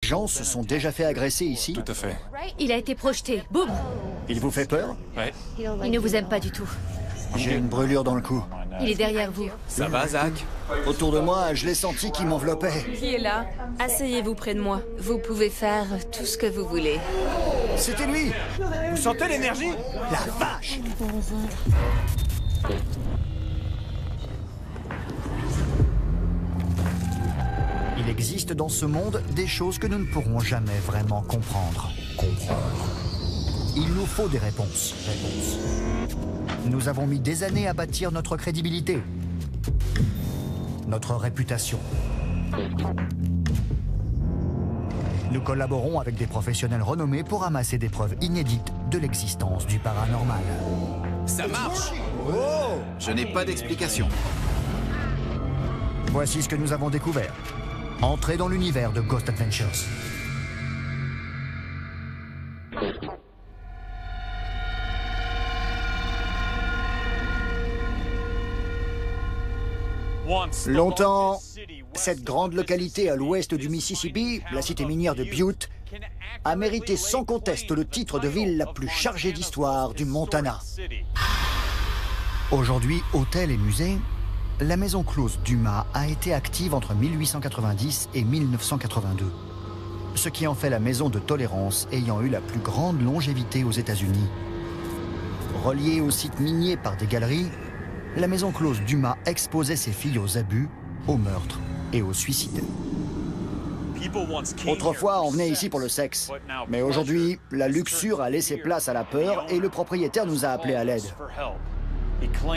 gens se sont déjà fait agresser ici? Tout à fait. Il a été projeté. Boum! Il vous fait peur? Ouais. Il ne vous aime pas du tout. J'ai une brûlure dans le cou. Il est derrière vous. Ça va, Zach? Autour de moi, je l'ai senti qui m'enveloppait. Qui est là? Asseyez-vous près de moi. Vous pouvez faire tout ce que vous voulez. C'était lui! Vous sentez l'énergie? La vache! Il existe dans ce monde des choses que nous ne pourrons jamais vraiment comprendre. Il nous faut des réponses. Nous avons mis des années à bâtir notre crédibilité, notre réputation. Nous collaborons avec des professionnels renommés pour amasser des preuves inédites de l'existence du paranormal. Ça marche! Je n'ai pas d'explication. Voici ce que nous avons découvert. Entrez dans l'univers de Ghost Adventures. Longtemps, cette grande localité à l'ouest du Mississippi, la cité minière de Butte, a mérité sans conteste le titre de ville la plus chargée d'histoire du Montana. Aujourd'hui, hôtel et musée, la maison close Dumas a été active entre 1890 et 1982, ce qui en fait la maison de tolérance ayant eu la plus grande longévité aux États-Unis. Reliée au site minier par des galeries, la maison close Dumas exposait ses filles aux abus, aux meurtres et aux suicides. Autrefois, on venait ici pour le sexe. Mais aujourd'hui, la luxure a laissé place à la peur et le propriétaire nous a appelés à l'aide.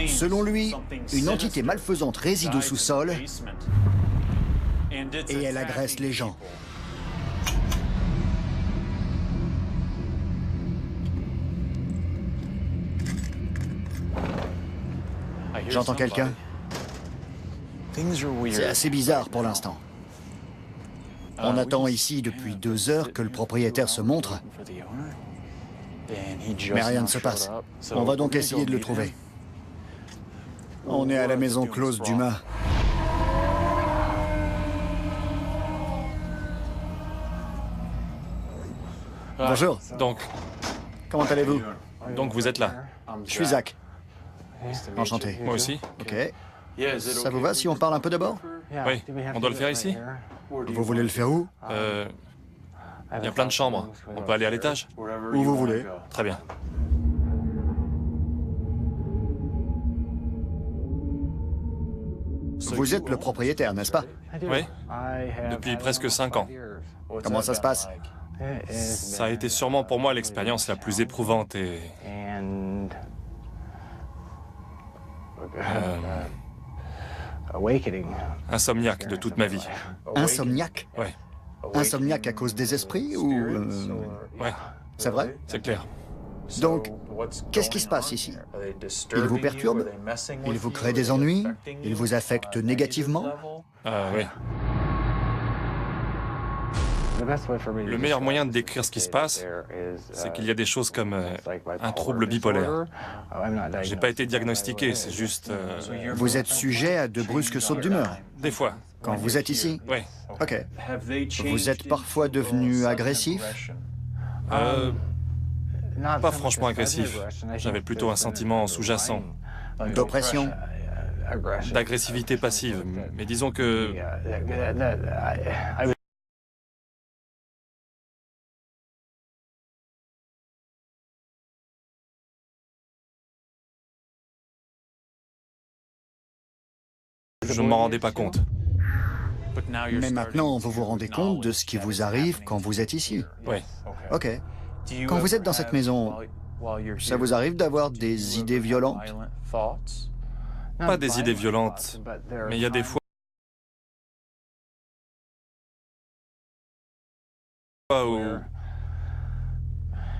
Selon lui, une entité malfaisante réside au sous-sol et elle agresse les gens. J'entends quelqu'un. C'est assez bizarre pour l'instant. On attend ici depuis 2 heures que le propriétaire se montre, mais rien ne se passe. On va donc essayer de le trouver. On est à la maison close Dumas. Bonjour, comment allez-vous? Donc vous êtes là? Je suis Zach. Enchanté. Moi aussi? Ok. Ça vous va si on parle un peu d'abord? Oui. On doit le faire ici? Vous voulez le faire où? Il y a plein de chambres. On peut aller à l'étage? Où vous voulez. Très bien. Vous êtes le propriétaire, n'est-ce pas? Oui. Depuis presque 5 ans. Comment ça se passe? Ça a été sûrement pour moi l'expérience la plus éprouvante et... insomniaque de toute ma vie. Insomniaque? Ouais. Insomniaque à cause des esprits ou... Ouais, C'est vrai? c'est clair. Donc, qu'est-ce qui se passe ici? Ils vous perturbent? Ils vous créent des ennuis? Ils vous affectent négativement? Oui. Le meilleur moyen de décrire ce qui se passe, c'est qu'il y a des choses comme un trouble bipolaire. J'ai pas été diagnostiqué, c'est juste... Vous êtes sujet à de brusques sautes d'humeur? Des fois. Quand vous êtes ici? Oui. Ok. Vous êtes parfois devenu agressif? Pas franchement agressif. J'avais plutôt un sentiment sous-jacent. D'oppression? D'agressivité passive. Mais disons que... je ne m'en rendais pas compte. Mais maintenant, vous vous rendez compte de ce qui vous arrive quand vous êtes ici? Oui. Ok. Quand vous êtes dans cette maison, ça vous arrive d'avoir des idées violentes? Pas des idées violentes, mais il y a des fois où...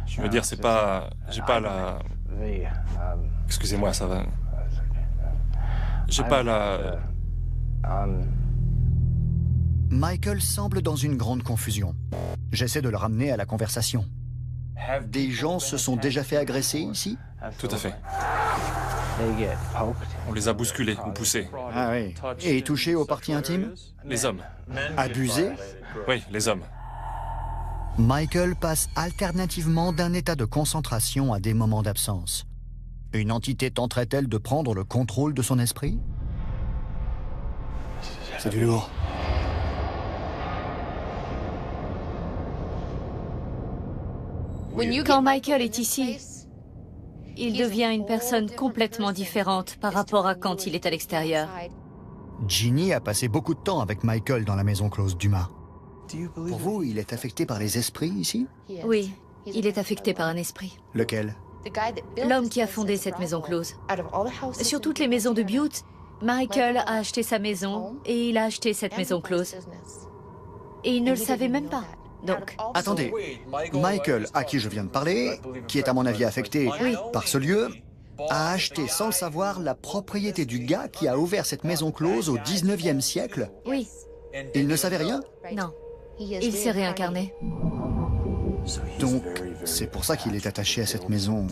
Je veux dire, c'est pas... J'ai pas la... Excusez-moi, ça va... J'ai pas la... Michael semble dans une grande confusion. J'essaie de le ramener à la conversation. Des gens se sont déjà fait agresser ici? Tout à fait. On les a bousculés ou poussés. Ah oui. Et touchés aux parties intimes? Les hommes. Abusés? Oui, les hommes. Michael passe alternativement d'un état de concentration à des moments d'absence. Une entité tenterait-elle de prendre le contrôle de son esprit? C'est du lourd. Quand Michael est ici, il devient une personne complètement différente par rapport à quand il est à l'extérieur. Ginny a passé beaucoup de temps avec Michael dans la maison close Dumas. Pour vous, il est affecté par les esprits ici? Oui, il est affecté par un esprit. Lequel? L'homme qui a fondé cette maison close. Sur toutes les maisons de Butte, Michael a acheté sa maison et il a acheté cette maison close. Et il ne le savait même pas. Donc, Attendez, Michael, à qui je viens de parler, qui est à mon avis affecté par ce lieu, a acheté sans le savoir la propriété du gars qui a ouvert cette maison close au 19e siècle. oui, Il ne savait rien? non. Il s'est réincarné. Donc, c'est pour ça qu'il est attaché à cette maison,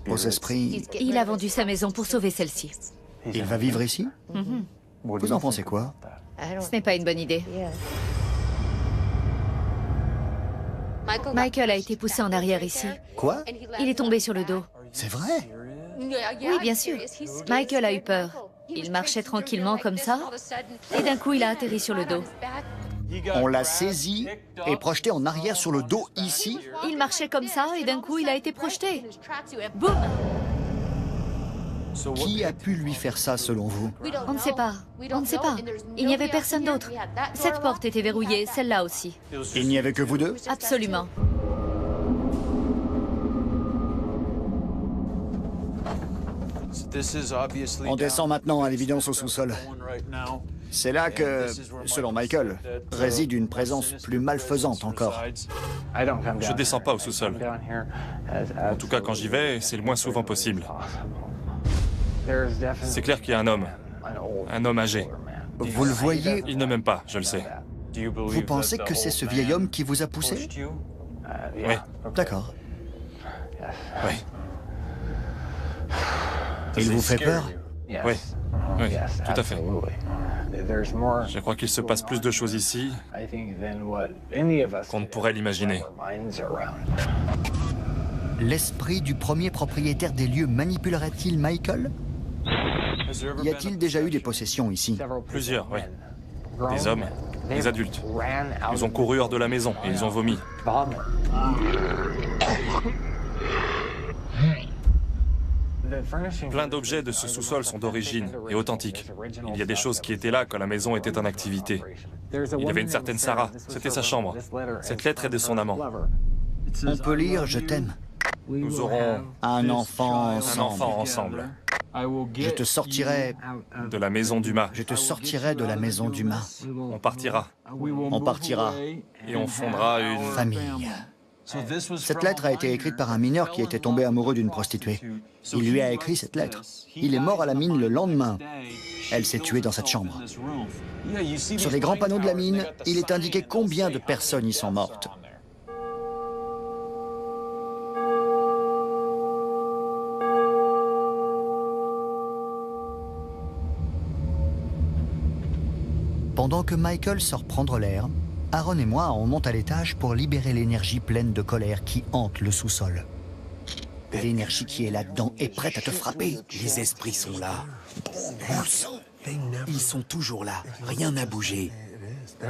aux esprits. Il a vendu sa maison pour sauver celle-ci. Il va vivre ici? Vous en pensez quoi? Ce n'est pas une bonne idée. Michael a été poussé en arrière ici. Quoi? Il est tombé sur le dos. C'est vrai? Oui, bien sûr. Michael a eu peur. Il marchait tranquillement comme ça, et d'un coup, il a atterri sur le dos. On l'a saisi et projeté en arrière sur le dos ici? Il marchait comme ça, et d'un coup, il a été projeté. Boum! Qui a pu lui faire ça, selon vous? On ne sait pas. On ne sait pas. Il n'y avait personne d'autre. Cette porte était verrouillée, celle-là aussi. Il n'y avait que vous deux? Absolument. On descend maintenant à l'évidence au sous-sol. C'est là que, selon Michael, réside une présence plus malfaisante encore. Je descends pas au sous-sol. En tout cas, quand j'y vais, c'est le moins souvent possible. C'est clair qu'il y a un homme âgé. Vous le voyez? Il ne m'aime pas, je le sais. Vous pensez que c'est ce vieil homme qui vous a poussé? Oui, D'accord. oui, Il vous fait peur? oui, oui, tout à fait. Je crois qu'il se passe plus de choses ici qu'on ne pourrait l'imaginer. L'esprit du premier propriétaire des lieux manipulerait-il Michael? Y a-t-il déjà eu des possessions ici? Plusieurs, oui. Des hommes, des adultes. Ils ont couru hors de la maison et ils ont vomi. Plein d'objets de ce sous-sol sont d'origine et authentiques. Il y a des choses qui étaient là quand la maison était en activité. Il y avait une certaine Sarah, c'était sa chambre. Cette lettre est de son amant. On peut lire « Je t'aime ». Nous aurons Un enfant ensemble. Je te sortirai. De la maison Dumas. Je te sortirai de la maison Dumas. On partira. On partira. Et on fondera une... Famille. Cette lettre a été écrite par un mineur qui était tombé amoureux d'une prostituée. Il lui a écrit cette lettre. Il est mort à la mine le lendemain. Elle s'est tuée dans cette chambre. Sur les grands panneaux de la mine, il est indiqué combien de personnes y sont mortes. Pendant que Michael sort prendre l'air, Aaron et moi, on monte à l'étage pour libérer l'énergie pleine de colère qui hante le sous-sol. L'énergie qui est là-dedans est prête à te frapper. Les esprits sont là. On le sent. Ils sont toujours là. Rien n'a bougé.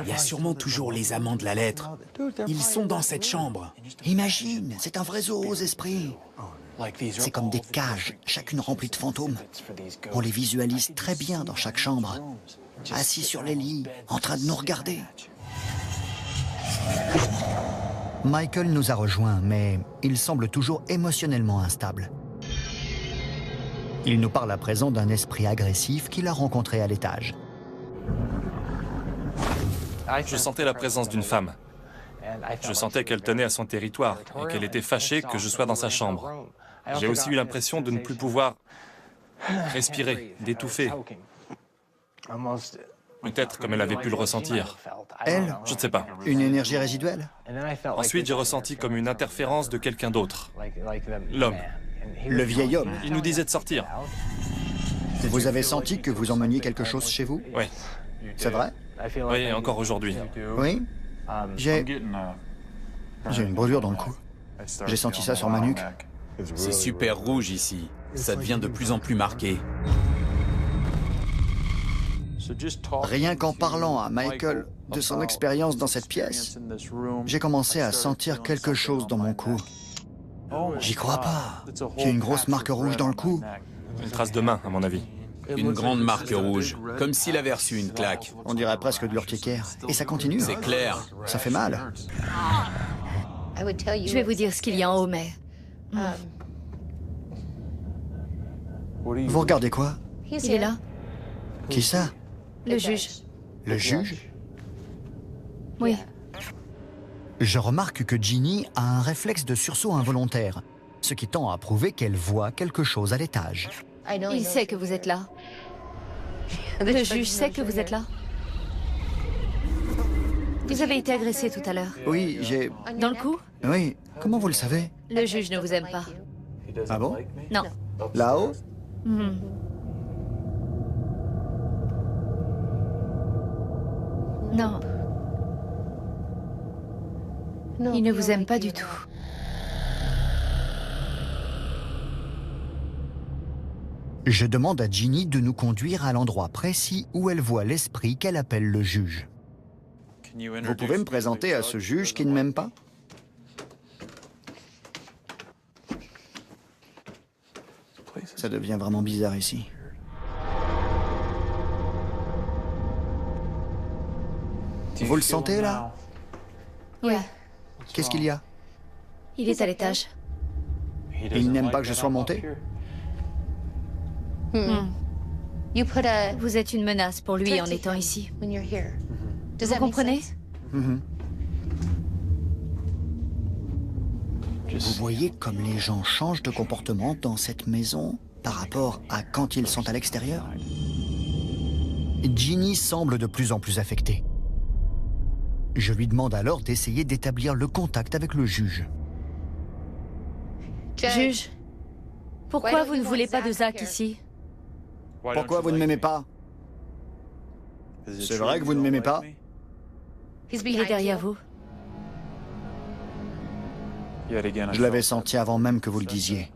Il y a sûrement toujours les amants de la lettre. Ils sont dans cette chambre. Imagine, c'est un vrai zoo aux esprits. C'est comme des cages, chacune remplie de fantômes. On les visualise très bien dans chaque chambre. Assis sur les lits, en train de nous regarder. Michael nous a rejoints, mais il semble toujours émotionnellement instable. Il nous parle à présent d'un esprit agressif qu'il a rencontré à l'étage. Je sentais la présence d'une femme. Je sentais qu'elle tenait à son territoire et qu'elle était fâchée que je sois dans sa chambre. J'ai aussi eu l'impression de ne plus pouvoir respirer, d'étouffer. Peut-être comme elle avait pu le ressentir. Elle? Je ne sais pas. Une énergie résiduelle? Ensuite, j'ai ressenti comme une interférence de quelqu'un d'autre. L'homme. Le vieil homme? Il nous disait de sortir. Vous avez senti que vous emmeniez quelque chose chez vous? Oui. C'est vrai? Oui, encore aujourd'hui. Oui? J'ai J'ai une brûlure dans le cou. J'ai senti ça sur ma nuque. C'est super rouge ici. Ça devient de plus en plus marqué. Rien qu'en parlant à Michael de son expérience dans cette pièce, j'ai commencé à sentir quelque chose dans mon cou. J'y crois pas. J'ai une grosse marque rouge dans le cou. Une trace de main, à mon avis. Une grande marque rouge, comme s'il avait reçu une claque. On dirait presque de l'urticaire. Et ça continue. C'est clair. Ça fait mal. Je vais vous dire ce qu'il y a en haut, mais... Vous regardez quoi? Il est là, Qui ça? le juge. Le juge? Oui. Je remarque que Ginny a un réflexe de sursaut involontaire, ce qui tend à prouver qu'elle voit quelque chose à l'étage. Il sait que vous êtes là. Le juge sait que vous êtes là. Vous avez été agressé tout à l'heure. Oui, j'ai... Dans le cou? Oui, comment vous le savez? Le juge ne vous aime pas. Ah bon? Non. Là-haut? Mhm. Non. Il ne vous aime pas du tout. Je demande à Ginny de nous conduire à l'endroit précis où elle voit l'esprit qu'elle appelle le juge. Vous pouvez me présenter à ce juge qui ne m'aime pas? Ça devient vraiment bizarre ici. Vous le sentez là? Oui. Qu'est-ce qu'il y a? Il est à l'étage. Il n'aime pas que je sois monté? Vous êtes une menace pour lui en étant ici. Vous comprenez? Mhm. Vous voyez comme les gens changent de comportement dans cette maison par rapport à quand ils sont à l'extérieur? Ginny semble de plus en plus affectée. Je lui demande alors d'essayer d'établir le contact avec le juge. Juge, pourquoi vous ne voulez pas de Zach ici? Pourquoi vous ne m'aimez pas? C'est vrai que vous ne m'aimez pas? Il est derrière vous. Je l'avais senti avant même que vous le disiez.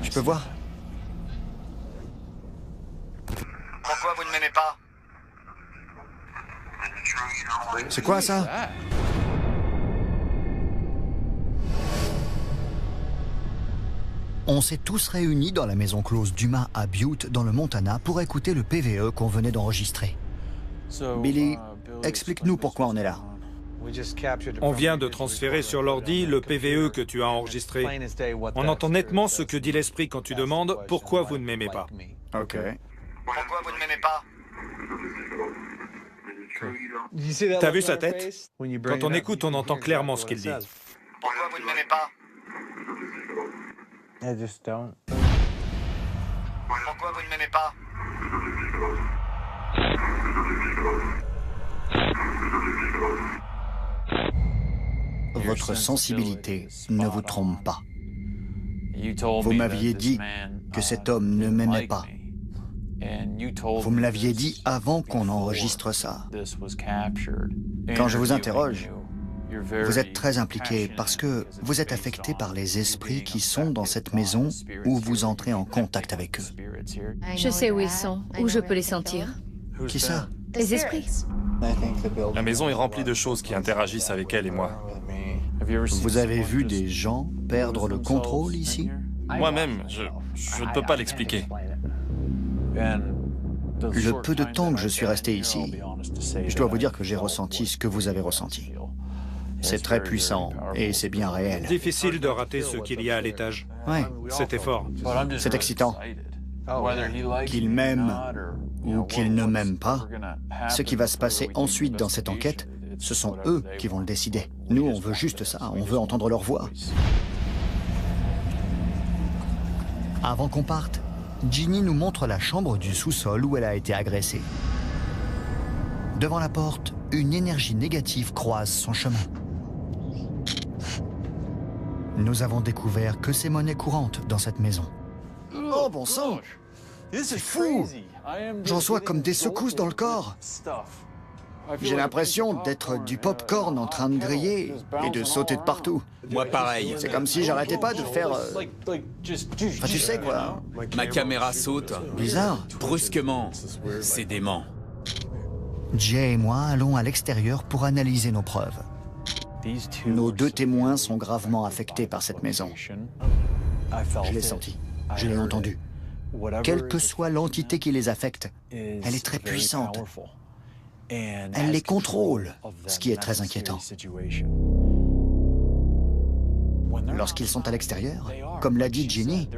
Je peux voir? Pourquoi vous ne m'aimez pas? C'est quoi ça? On s'est tous réunis dans la maison close d'Uma à Butte, dans le Montana, pour écouter le PVE qu'on venait d'enregistrer. Billy, explique-nous pourquoi on est là. On vient de transférer sur l'ordi le PVE que tu as enregistré. On entend nettement ce que dit l'esprit quand tu demandes pourquoi vous ne m'aimez pas. Ok. Pourquoi vous ne m'aimez pas? T'as vu sa tête? Quand on écoute, on entend clairement ce qu'il dit. Pourquoi vous ne m'aimez pas? Pourquoi vous ne m'aimez pas? Votre sensibilité ne vous trompe pas. Vous m'aviez dit que cet homme ne m'aimait pas. Vous me l'aviez dit avant qu'on enregistre ça. Quand je vous interroge, vous êtes très impliqué parce que vous êtes affecté par les esprits qui sont dans cette maison où vous entrez en contact avec eux. Je sais où ils sont, où je peux les sentir. Qui ça? Les esprits. La maison est remplie de choses qui interagissent avec elle et moi. Vous avez vu des gens perdre le contrôle ici? Moi-même, je ne peux pas l'expliquer. Le peu de temps que je suis resté ici, je dois vous dire que j'ai ressenti ce que vous avez ressenti. C'est très puissant et c'est bien réel. Difficile de rater ce qu'il y a à l'étage. Ouais, C'était fort. c'est excitant. Qu'il m'aime ou qu'il ne m'aime pas, ce qui va se passer ensuite dans cette enquête, ce sont eux qui vont le décider. Nous, on veut juste ça, on veut entendre leur voix. Avant qu'on parte, Ginny nous montre la chambre du sous-sol où elle a été agressée. Devant la porte, une énergie négative croise son chemin. Nous avons découvert que c'est monnaie courante dans cette maison. Oh bon sang! C'est fou! Je reçois comme des secousses dans le corps. J'ai l'impression d'être du pop-corn en train de griller et de sauter de partout. Moi, pareil. C'est comme si j'arrêtais pas de faire... Enfin, tu sais quoi. Ma caméra saute. Bizarre. Brusquement. C'est dément. Jay et moi allons à l'extérieur pour analyser nos preuves. Nos deux témoins sont gravement affectés par cette maison. Je l'ai senti. Je l'ai entendu. Quelle que soit l'entité qui les affecte, elle est très puissante. Elle les contrôle, ce qui est très inquiétant. Lorsqu'ils sont à l'extérieur, comme l'a dit Ginny,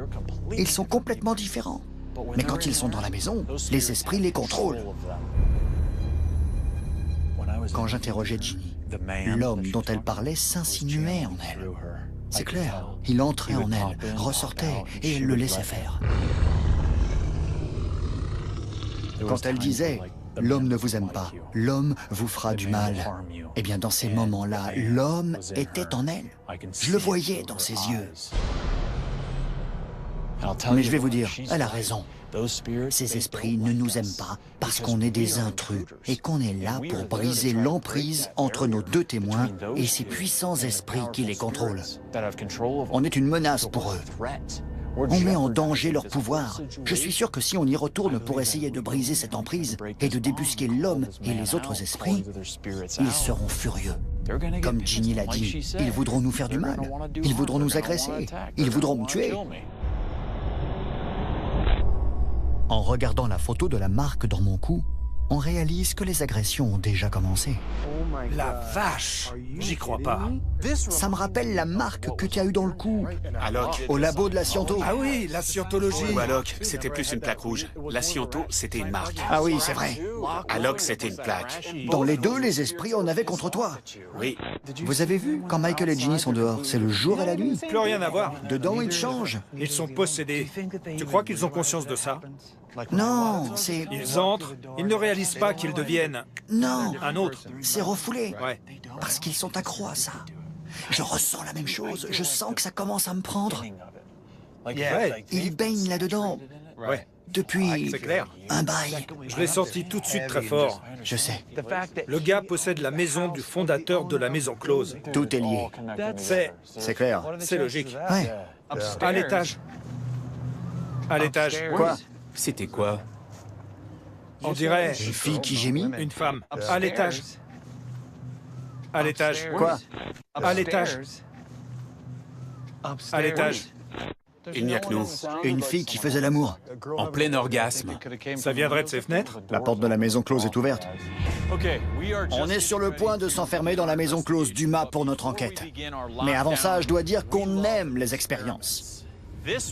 ils sont complètement différents. Mais quand ils sont dans la maison, les esprits les contrôlent. Quand j'interrogeais Ginny, l'homme dont elle parlait s'insinuait en elle. C'est clair, il entrait en elle, ressortait et elle le laissait faire. Quand elle disait « l'homme ne vous aime pas, l'homme vous fera du mal », eh bien dans ces moments-là, l'homme était en elle. Je le voyais dans ses yeux. Mais je vais vous dire, elle a raison. Ces esprits ne nous aiment pas parce qu'on est des intrus et qu'on est là pour briser l'emprise entre nos deux témoins et ces puissants esprits qui les contrôlent. On est une menace pour eux. On met en danger leur pouvoir. Je suis sûr que si on y retourne pour essayer de briser cette emprise et de débusquer l'homme et les autres esprits, ils seront furieux. Comme Ginny l'a dit, ils voudront nous faire du mal. Ils voudront nous agresser. Ils voudront me tuer. En regardant la photo de la marque dans mon cou, on réalise que les agressions ont déjà commencé. La vache! J'y crois pas. Ça me rappelle la marque que tu as eue dans le cou, Alok. au labo de la Sciento. Ah oui, la scientologie. Ou Alok, c'était plus une plaque rouge. La Sciento, c'était une marque. Ah oui, c'est vrai. Alok, c'était une plaque. Dans les deux, les esprits en avaient contre toi. Oui. Vous avez vu, quand Michael et Ginny sont dehors, c'est le jour et la nuit. Plus rien à voir. Dedans, ils changent. Ils sont possédés. Tu crois qu'ils ont conscience de ça? Non, c'est... Ils entrent, ils ne réalisent pas qu'ils deviennent Non, un autre. c'est refoulé. Ouais. Parce qu'ils sont accros à ça. Je ressens la même chose. Je sens que ça commence à me prendre. Ouais. Ils baignent là-dedans. Ouais. Depuis C'est clair. un bail. Je l'ai senti tout de suite très fort. Je sais. Le gars possède la maison du fondateur de la maison close. Tout est lié. C'est clair. C'est logique. Ouais. À l'étage. À l'étage. Quoi? C'était quoi? On dirait Une fille qui gémit? une femme. À l'étage. À l'étage. Quoi? À l'étage. À l'étage. Il n'y a que nous. Une fille qui faisait l'amour. En plein orgasme. Ça viendrait de ses fenêtres? La porte de la maison close est ouverte. On est sur le point de s'enfermer dans la maison close d'Uma pour notre enquête. Mais avant ça, je dois dire qu'on aime les expériences.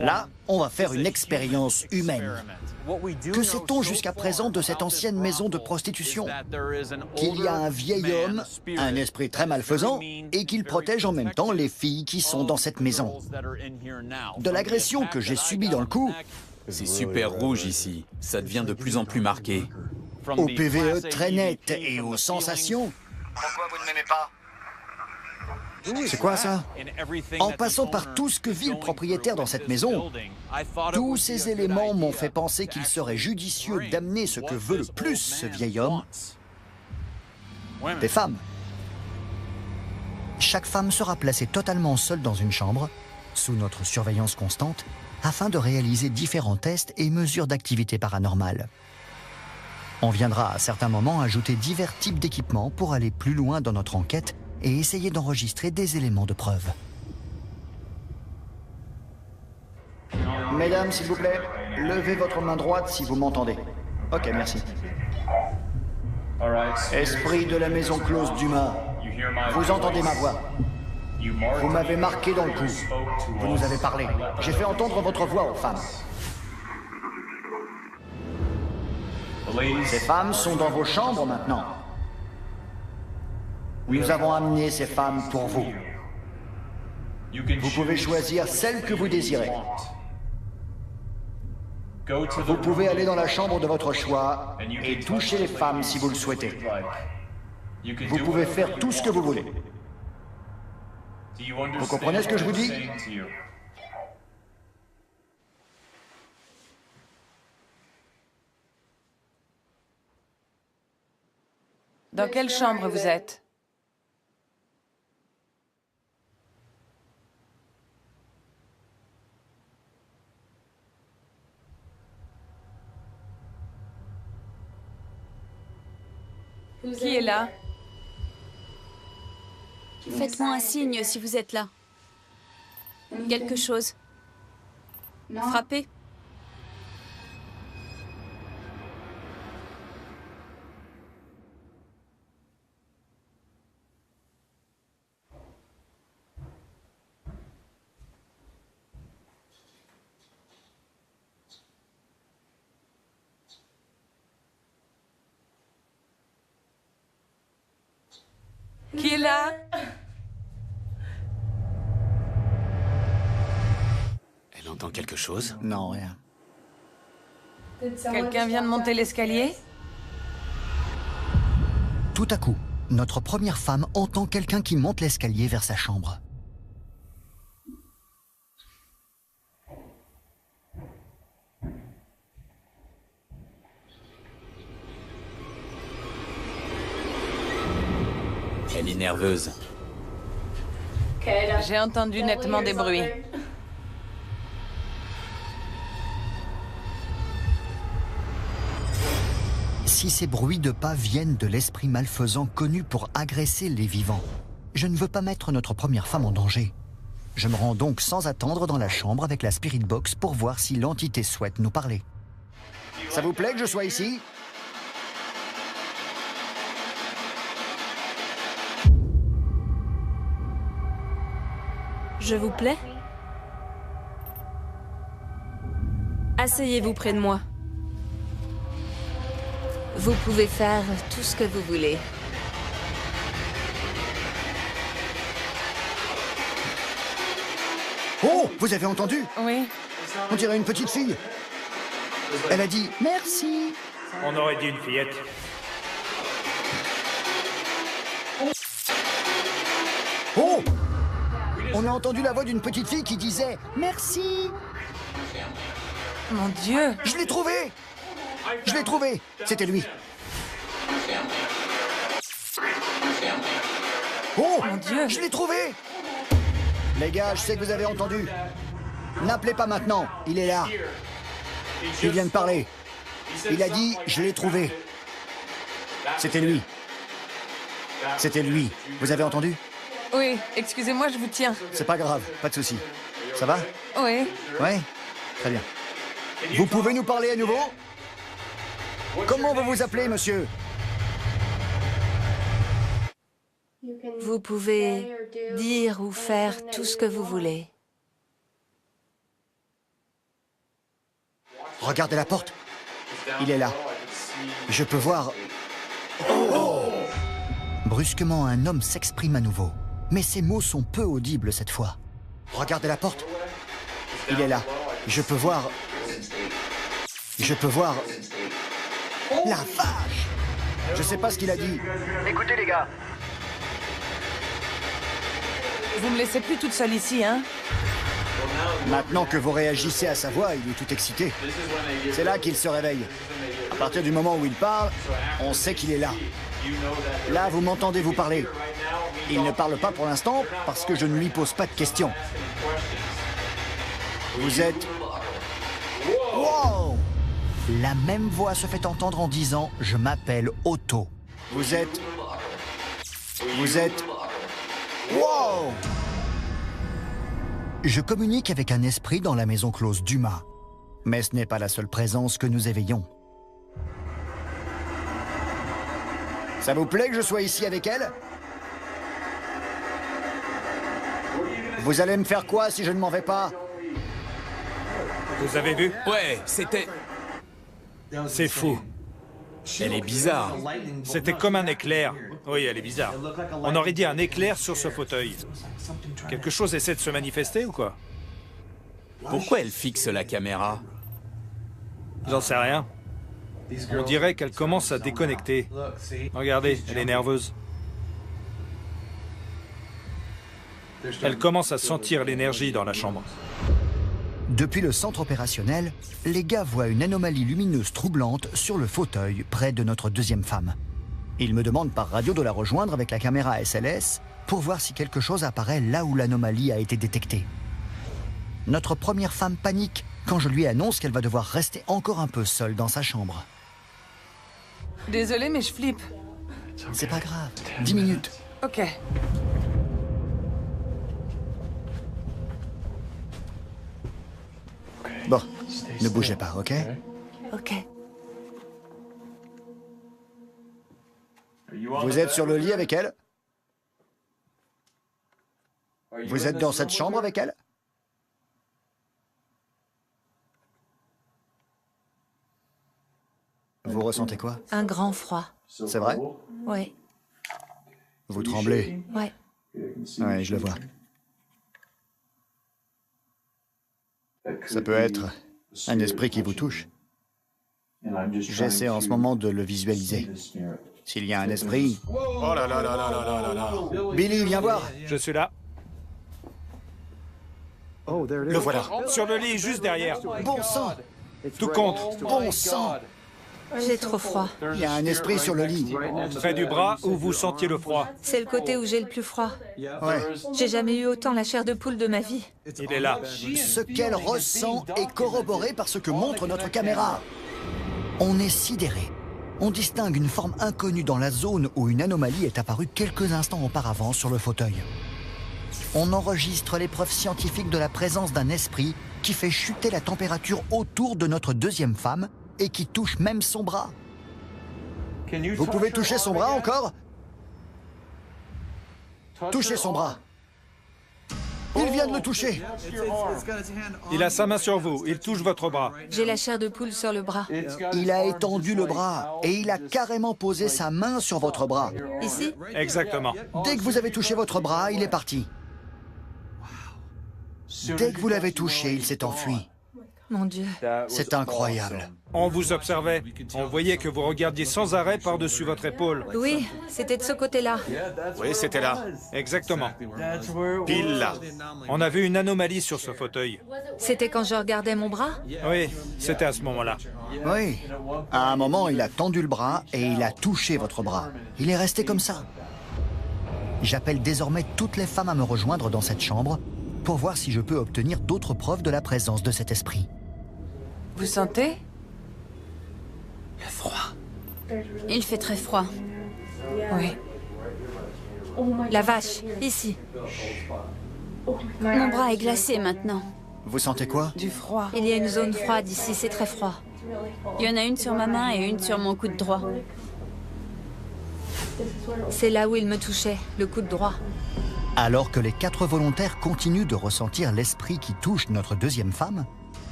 Là, on va faire une expérience humaine. Que sait-on jusqu'à présent de cette ancienne maison de prostitution? Qu'il y a un vieil homme, un esprit très malfaisant, et qu'il protège en même temps les filles qui sont dans cette maison. De l'agression que j'ai subie dans le cou, C'est super rouge ici. Ça devient de plus en plus marqué. au PVE très net et aux sensations... Pourquoi vous ne m'aimez pas? C'est quoi ça? En passant par tout ce que vit le propriétaire dans cette maison, tous ces éléments m'ont fait penser qu'il serait judicieux d'amener ce que veut le plus ce vieil homme, des femmes. Chaque femme sera placée totalement seule dans une chambre, sous notre surveillance constante, afin de réaliser différents tests et mesures d'activité paranormale. On viendra à certains moments ajouter divers types d'équipements pour aller plus loin dans notre enquête et essayer d'enregistrer des éléments de preuve. Mesdames, s'il vous plaît, levez votre main droite si vous m'entendez. Ok, merci. Esprit de la maison close d'Uma, vous entendez ma voix. Vous m'avez marqué dans le coup. Vous nous avez parlé. J'ai fait entendre votre voix aux femmes. Ces femmes sont dans vos chambres maintenant. Nous avons amené ces femmes pour vous. Vous pouvez choisir celle que vous désirez. Vous pouvez aller dans la chambre de votre choix et toucher les femmes si vous le souhaitez. Vous pouvez faire tout ce que vous voulez. Vous comprenez ce que je vous dis? Dans quelle chambre vous êtes? Qui est là? Faites-moi un signe si vous êtes là. Quelque chose. Frappez. Qui est là? Elle entend quelque chose? Non, rien. Quelqu'un vient de monter l'escalier? Tout à coup, notre première femme entend quelqu'un qui monte l'escalier vers sa chambre. Elle est nerveuse. J'ai entendu nettement des bruits. Si ces bruits de pas viennent de l'esprit malfaisant connu pour agresser les vivants, je ne veux pas mettre notre première femme en danger. Je me rends donc sans attendre dans la chambre avec la Spirit Box pour voir si l'entité souhaite nous parler. Ça vous plaît que je sois ici ? Je vous plais? Asseyez-vous près de moi. Vous pouvez faire tout ce que vous voulez. Oh, vous avez entendu? Oui. On dirait une petite fille. Elle a dit « Merci ». On aurait dit une fillette. Oh! On a entendu la voix d'une petite fille qui disait « Merci ». Mon Dieu! Je l'ai trouvé! Je l'ai trouvé! C'était lui. Oh! Mon Dieu! Je l'ai trouvé! Les gars, je sais que vous avez entendu. N'appelez pas maintenant, il est là. Il vient de parler. Il a dit « Je l'ai trouvé ». C'était lui. C'était lui. Vous avez entendu? Oui, excusez-moi, je vous tiens. C'est pas grave, pas de souci. Ça va? Oui. Ouais? Très bien. Vous pouvez nous parler à nouveau? Comment vous vous appelez, monsieur? Vous pouvez dire ou faire tout ce que vous voulez. Regardez la porte. Il est là. Je peux voir... Oh! Brusquement, un homme s'exprime à nouveau. Mais ses mots sont peu audibles cette fois. Regardez la porte. Il est là. Je peux voir... Je peux voir... La vache! Je sais pas ce qu'il a dit. Écoutez les gars. Vous me laissez plus toute seule ici, hein? Maintenant que vous réagissez à sa voix, il est tout excité. C'est là qu'il se réveille. À partir du moment où il parle, on sait qu'il est là. Là, vous m'entendez vous parler. Il ne parle pas pour l'instant parce que je ne lui pose pas de questions. Vous êtes... Wow! La même voix se fait entendre en disant « Je m'appelle Otto ». Vous êtes... Vous êtes... Wow! Je communique avec un esprit dans la maison close d'Uma. Mais ce n'est pas la seule présence que nous éveillons. Ça vous plaît que je sois ici avec elle? Vous allez me faire quoi si je ne m'en vais pas? Vous avez vu? Ouais, c'était... C'est fou. Elle est bizarre. C'était comme un éclair. Oui, elle est bizarre. On aurait dit un éclair sur ce fauteuil. Quelque chose essaie de se manifester ou quoi? Pourquoi elle fixe la caméra? J'en sais rien. On dirait qu'elle commence à déconnecter. Regardez, elle est nerveuse. Elle commence à sentir l'énergie dans la chambre. Depuis le centre opérationnel, les gars voient une anomalie lumineuse troublante sur le fauteuil près de notre deuxième femme. Il me demande par radio de la rejoindre avec la caméra SLS pour voir si quelque chose apparaît là où l'anomalie a été détectée. Notre première femme panique quand je lui annonce qu'elle va devoir rester encore un peu seule dans sa chambre. Désolée, mais je flippe. C'est pas grave, 10 minutes. Ok. Bon, ne bougez pas, ok? Ok. Vous êtes sur le lit avec elle? Vous êtes dans cette chambre avec elle? Vous ressentez quoi? Un grand froid. C'est vrai? Ouais. Vous tremblez? Ouais. Oui, je le vois. Ça peut être un esprit qui vous touche. J'essaie en ce moment de le visualiser. S'il y a un esprit... Oh là là là là là là là là. Billy, viens voir. Je suis là. Le voilà. Sur le lit, juste derrière. Bon sang! Tout compte. Bon sang! J'ai trop froid. Il y a un esprit sur le lit. Près du bras où vous sentiez le froid. C'est le côté où j'ai le plus froid. Ouais. J'ai jamais eu autant la chair de poule de ma vie. Il est là. Ce qu'elle ressent est corroboré par ce que montre notre caméra. On est sidéré. On distingue une forme inconnue dans la zone où une anomalie est apparue quelques instants auparavant sur le fauteuil. On enregistre les preuves scientifiques de la présence d'un esprit qui fait chuter la température autour de notre deuxième femme et qui touche même son bras. Vous pouvez toucher son bras encore? Touchez son bras. Il vient de le toucher. Il a sa main sur vous. Il touche votre bras. J'ai la chair de poule sur le bras. Il a étendu le bras et il a carrément posé sa main sur votre bras. Ici? Exactement. Dès que vous avez touché votre bras, il est parti. Dès que vous l'avez touché, il s'est enfui. Mon Dieu. C'est incroyable. On vous observait. On voyait que vous regardiez sans arrêt par-dessus votre épaule. Oui, c'était de ce côté-là. Oui, c'était là. Exactement. Pile là. On a vu une anomalie sur ce fauteuil. C'était quand je regardais mon bras? Oui, c'était à ce moment-là. Oui. À un moment, il a tendu le bras et il a touché votre bras. Il est resté comme ça. J'appelle désormais toutes les femmes à me rejoindre dans cette chambre pour voir si je peux obtenir d'autres preuves de la présence de cet esprit. Vous sentez? Le froid. Il fait très froid. Oui. La vache, ici. Mon bras est glacé maintenant. Vous sentez quoi? Du froid. Il y a une zone froide ici, c'est très froid. Il y en a une sur ma main et une sur mon coude droit. C'est là où il me touchait, le coude droit. Alors que les 4 volontaires continuent de ressentir l'esprit qui touche notre deuxième femme,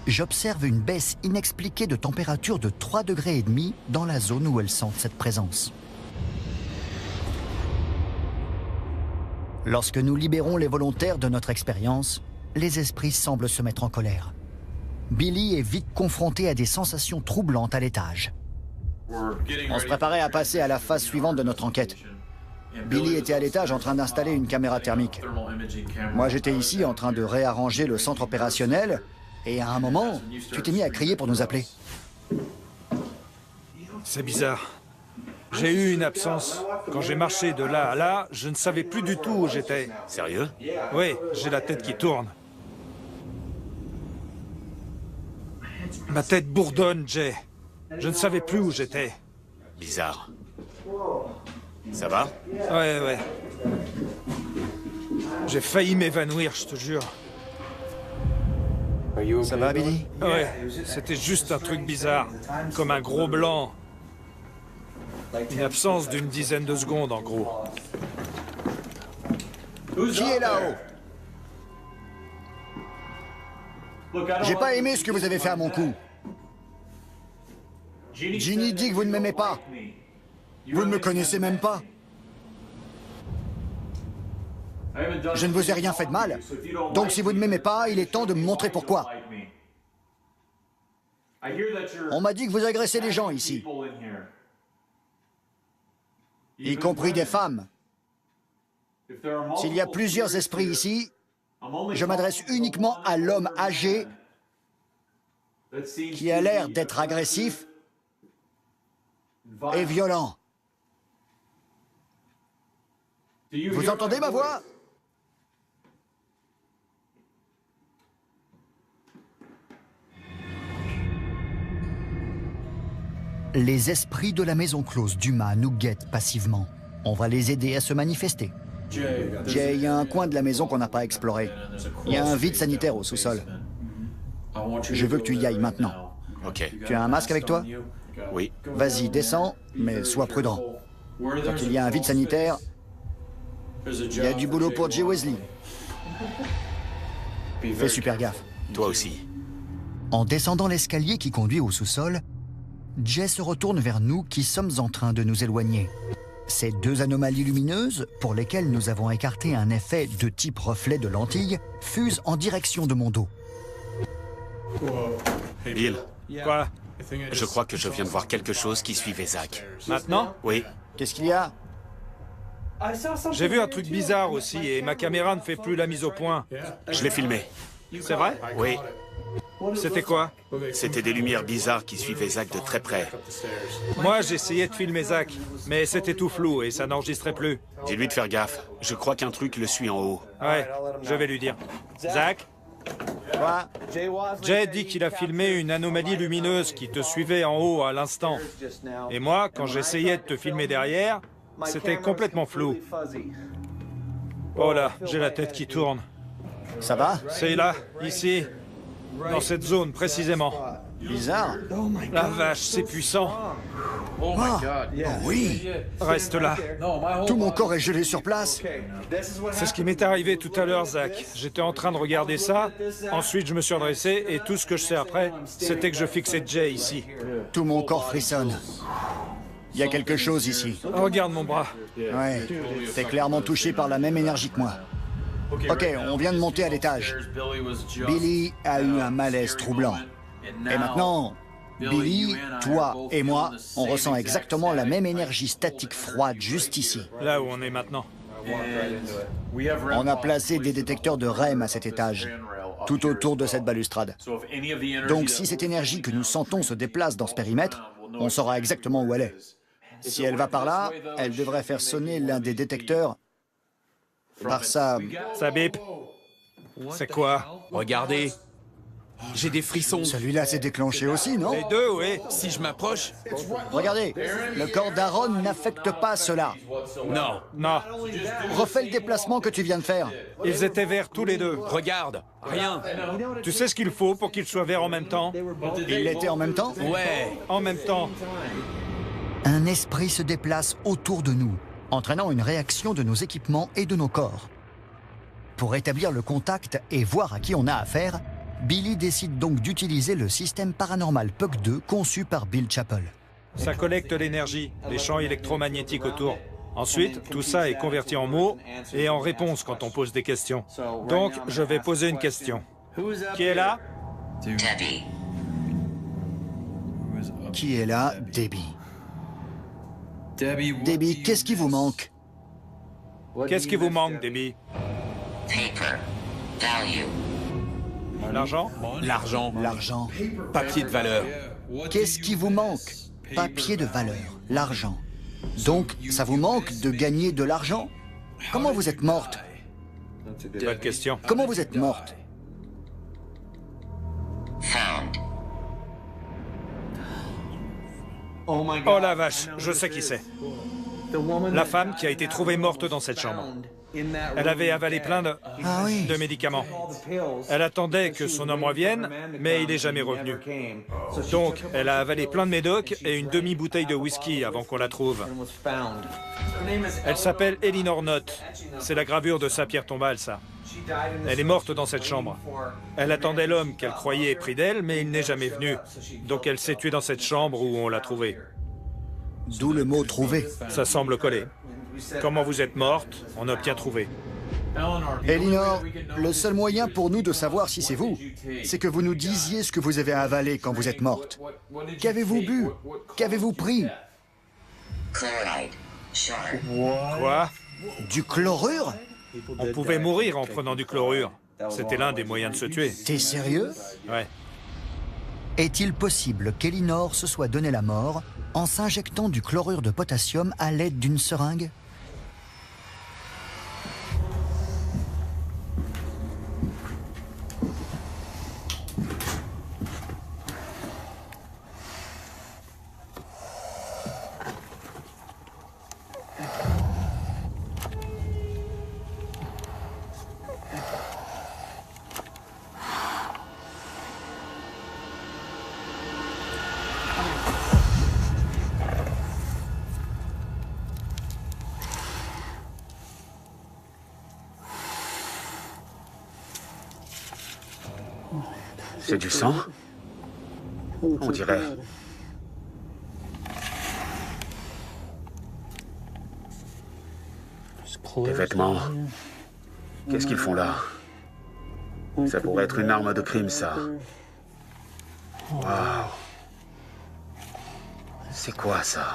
j'observe une baisse inexpliquée de température de 3,5 degrés dans la zone où elles sentent cette présence. Lorsque nous libérons les volontaires de notre expérience, les esprits semblent se mettre en colère. Billy est vite confronté à des sensations troublantes à l'étage. On se préparait à passer à la phase suivante de notre enquête. Billy était à l'étage en train d'installer une caméra thermique. Moi, j'étais ici en train de réarranger le centre opérationnel et à un moment, tu t'es mis à crier pour nous appeler. C'est bizarre. J'ai eu une absence. Quand j'ai marché de là à là, je ne savais plus du tout où j'étais. Sérieux? Oui, j'ai la tête qui tourne. Ma tête bourdonne, Jay. Je ne savais plus où j'étais. Bizarre. Ça va? Ouais. J'ai failli m'évanouir, je te jure. Ça va, Billy? Ouais, c'était juste un truc bizarre. Comme un gros blanc. Une absence d'une dizaine de secondes, en gros. Qui est là-haut? J'ai pas aimé ce que vous avez fait à mon cou. Ginny dit que vous ne m'aimez pas. Vous ne me connaissez même pas. Je ne vous ai rien fait de mal. Donc si vous ne m'aimez pas, il est temps de me montrer pourquoi. On m'a dit que vous agressez les gens ici. Y compris des femmes. S'il y a plusieurs esprits ici, je m'adresse uniquement à l'homme âgé qui a l'air d'être agressif et violent. Vous entendez ma voix? Les esprits de la maison close d'Uma nous guettent passivement. On va les aider à se manifester. Jay, il y a un coin de la maison qu'on n'a pas exploré. Il y a un vide sanitaire au sous-sol. Je veux que tu y ailles maintenant. Ok. Tu as un masque avec toi? Oui. Vas-y, descends, mais sois prudent. Quand il y a un vide sanitaire, il y a du boulot pour Jay Wesley. Fais super gaffe. Toi aussi. En descendant l'escalier qui conduit au sous-sol, Jay se retourne vers nous qui sommes en train de nous éloigner. Ces deux anomalies lumineuses, pour lesquelles nous avons écarté un effet de type reflet de lentille, fusent en direction de mon dos. Bill, Quoi? je crois que je viens de voir quelque chose qui suivait Zach. Maintenant? Oui. Qu'est-ce qu'il y a? J'ai vu un truc bizarre aussi et ma caméra ne fait plus la mise au point. Je l'ai filmé. C'est vrai? Oui. C'était quoi? C'était des lumières bizarres qui suivaient Zach de très près. Moi, j'essayais de filmer Zach, mais c'était tout flou et ça n'enregistrait plus. Dis-lui de faire gaffe. Je crois qu'un truc le suit en haut. Ouais, je vais lui dire. Zach? Quoi? Jay dit qu'il a filmé une anomalie lumineuse qui te suivait en haut à l'instant. Et moi, quand j'essayais de te filmer derrière, c'était complètement flou. Oh là, j'ai la tête qui tourne. Ça va? C'est là, ici, dans cette zone précisément. Bizarre. La vache, c'est puissant. Oh oui. Reste là. Tout mon corps est gelé sur place. C'est ce qui m'est arrivé tout à l'heure, Zach. J'étais en train de regarder ça, ensuite je me suis redressé et tout ce que je sais après, c'était que je fixais Jay ici. Tout mon corps frissonne. Il y a quelque chose ici. Regarde mon bras. Ouais, t'es clairement touché par la même énergie que moi. Ok, on vient de monter à l'étage. Billy a eu un malaise troublant. Et maintenant, Billy, toi et moi, on ressent exactement la même énergie statique froide juste ici. Là où on est maintenant. On a placé des détecteurs de REM à cet étage, tout autour de cette balustrade. Donc si cette énergie que nous sentons se déplace dans ce périmètre, on saura exactement où elle est. Si elle va par là, elle devrait faire sonner l'un des détecteurs par sa... Ça bip. C'est quoi? Regardez. J'ai des frissons. Celui-là s'est déclenché aussi, non? Les deux, oui. Si je m'approche... Regardez, le corps d'Aaron n'affecte pas cela. Non. Non. Refais le déplacement que tu viens de faire. Ils étaient verts tous les deux. Regarde. Rien. Tu sais ce qu'il faut pour qu'ils soient verts en même temps? Ils l'étaient en même temps? Ouais. En même temps. Un esprit se déplace autour de nous, entraînant une réaction de nos équipements et de nos corps. Pour établir le contact et voir à qui on a affaire, Billy décide donc d'utiliser le système paranormal PUC-2 conçu par Bill Chappell. Ça collecte l'énergie, les champs électromagnétiques autour. Ensuite, tout ça est converti en mots et en réponses quand on pose des questions. Donc, je vais poser une question. Qui est là? Debbie. Qui est là? Debbie. Debbie, qu'est-ce qui vous manque? Qu'est-ce qui vous manque, Debbie? Paper. Value. L'argent? L'argent. L'argent. Papier de valeur. Qu'est-ce qui vous manque? Papier de valeur, l'argent. Donc, ça vous manque de gagner de l'argent? Comment vous êtes morte? Bonne question. Comment vous êtes morte? Found. Oh la vache, je sais qui c'est. La femme qui a été trouvée morte dans cette chambre. Elle avait avalé plein de médicaments. Elle attendait que son homme revienne, mais il n'est jamais revenu. Donc, elle a avalé plein de médocs et une demi-bouteille de whisky avant qu'on la trouve. Elle s'appelle Elinor Knott. C'est la gravure de sa pierre tombale, ça. Elle est morte dans cette chambre. Elle attendait l'homme qu'elle croyait pris d'elle, mais il n'est jamais venu. Donc elle s'est tuée dans cette chambre où on l'a trouvée. D'où le mot « trouver ». Ça semble coller. Comment vous êtes morte, on obtient trouvé. Elinor, le seul moyen pour nous de savoir si c'est vous, c'est que vous nous disiez ce que vous avez avalé quand vous êtes morte. Qu'avez-vous bu? Qu'avez-vous pris? Chloride. Sharp. Quoi? Du chlorure? On pouvait mourir en prenant du chlorure. C'était l'un des moyens de se tuer. T'es sérieux? Ouais. Est-il possible qu'Elinor se soit donné la mort en s'injectant du chlorure de potassium à l'aide d'une seringue? C'est du sang? On dirait... Des vêtements. Qu'est-ce qu'ils font là? Ça pourrait être une arme de crime, ça. Waouh. C'est quoi, ça?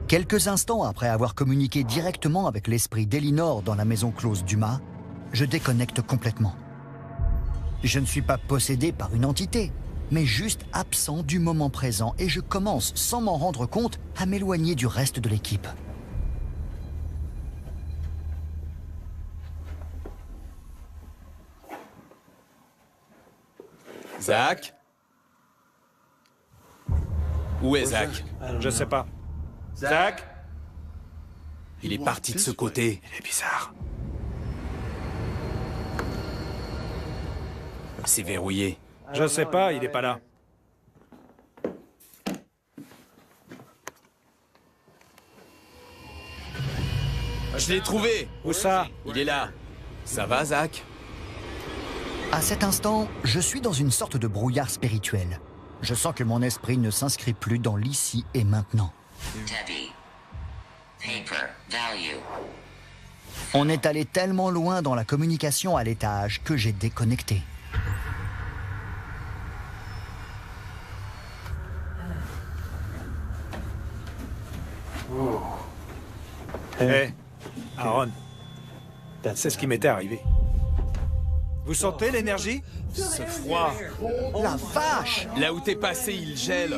Quelques instants après avoir communiqué directement avec l'esprit d'Elinor dans la maison close d'Uma, je déconnecte complètement. Je ne suis pas possédé par une entité, mais juste absent du moment présent et je commence, sans m'en rendre compte, à m'éloigner du reste de l'équipe. Zach? Où est Zach? Je sais pas. Zach? Il est parti de ce côté. Il est bizarre. C'est verrouillé. Je sais pas, il est pas là. Je l'ai trouvé! Où ça? Il est là. Ça va, Zach? À cet instant, je suis dans une sorte de brouillard spirituel. Je sens que mon esprit ne s'inscrit plus dans l'ici et maintenant. Debbie. Paper. Value. On est allé tellement loin dans la communication à l'étage que j'ai déconnecté. Hé, Aaron, c'est ce qui m'était arrivé. Vous sentez l'énergie? Ce froid. La vache! Là où t'es passé, il gèle.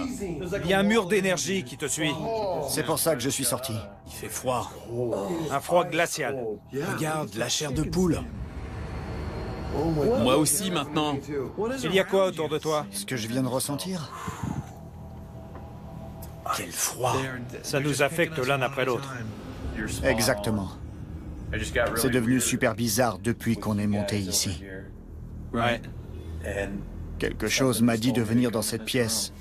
Il y a un mur d'énergie qui te suit. C'est pour ça que je suis sorti. Il fait froid. Un froid glacial. Regarde, la chair de poule. Moi aussi, maintenant. Il y a quoi autour de toi? Ce que je viens de ressentir? Quel froid. Ça nous affecte l'un après l'autre. Exactement. C'est devenu super bizarre depuis qu'on est monté ici. Ouais. Quelque chose m'a dit de venir dans cette pièce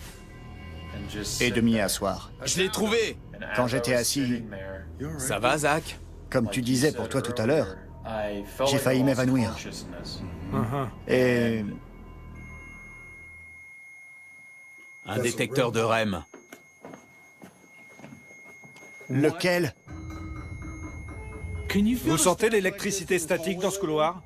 et de m'y asseoir. Je l'ai trouvé. Quand j'étais assis, Ça va, Zach? comme tu disais pour toi tout à l'heure, j'ai failli m'évanouir. Et Un détecteur de REM. lequel? Vous sentez l'électricité statique dans ce couloir?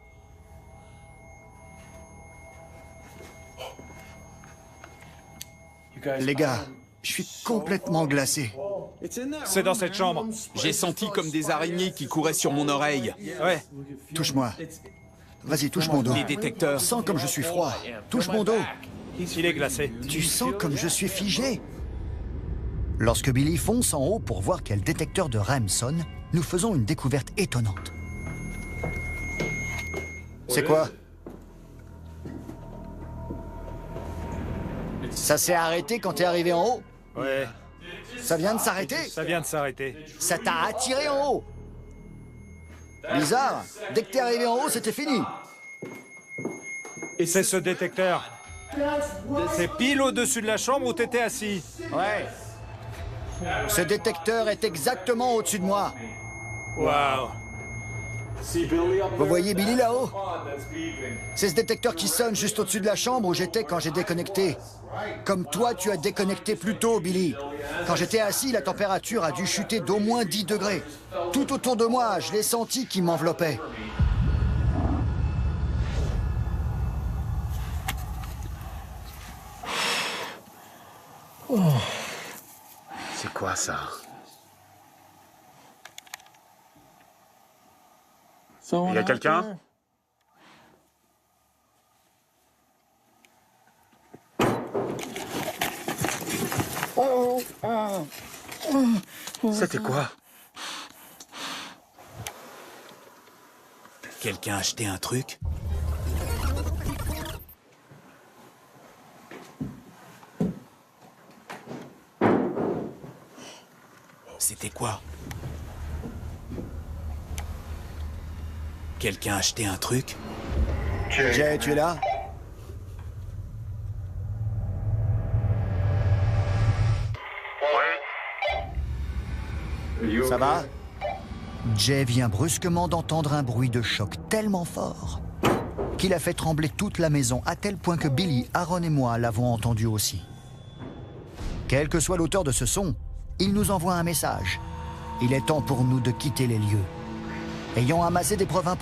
Les gars, je suis complètement glacé. C'est dans cette chambre. J'ai senti comme des araignées qui couraient sur mon oreille. Ouais. Touche-moi. Vas-y, touche mon dos. Les détecteurs. Sens comme je suis froid. Touche mon dos. Il est glacé. Tu sens comme je suis figé. Lorsque Billy fonce en haut pour voir quel détecteur de REM sonne, nous faisons une découverte étonnante. C'est quoi? Ça s'est arrêté quand t'es arrivé en haut? Ouais. Ça vient de s'arrêter? Ça vient de s'arrêter. Ça t'a attiré en haut? Bizarre. Dès que t'es arrivé en haut, c'était fini. Et c'est ce détecteur. C'est pile au-dessus de la chambre où t'étais assis. Ouais. Ce détecteur est exactement au-dessus de moi. Waouh. Vous voyez Billy là-haut? C'est ce détecteur qui sonne juste au-dessus de la chambre où j'étais quand j'ai déconnecté. Comme toi, tu as déconnecté plus tôt, Billy. Quand j'étais assis, la température a dû chuter d'au moins 10 degrés. Tout autour de moi, je l'ai senti qui m'enveloppait. C'est quoi, ça? Il y a quelqu'un? C'était quoi? Quelqu'un a acheté un truc? C'était quoi? Quelqu'un a acheté un truc? Jay, tu es là? va? Jay vient brusquement d'entendre un bruit de choc tellement fort qu'il a fait trembler toute la maison, à tel point que Billy, Aaron et moi l'avons entendu aussi. Quel que soit l'auteur de ce son, il nous envoie un message. Il est temps pour nous de quitter les lieux. Ayant amassé des preuves importantes,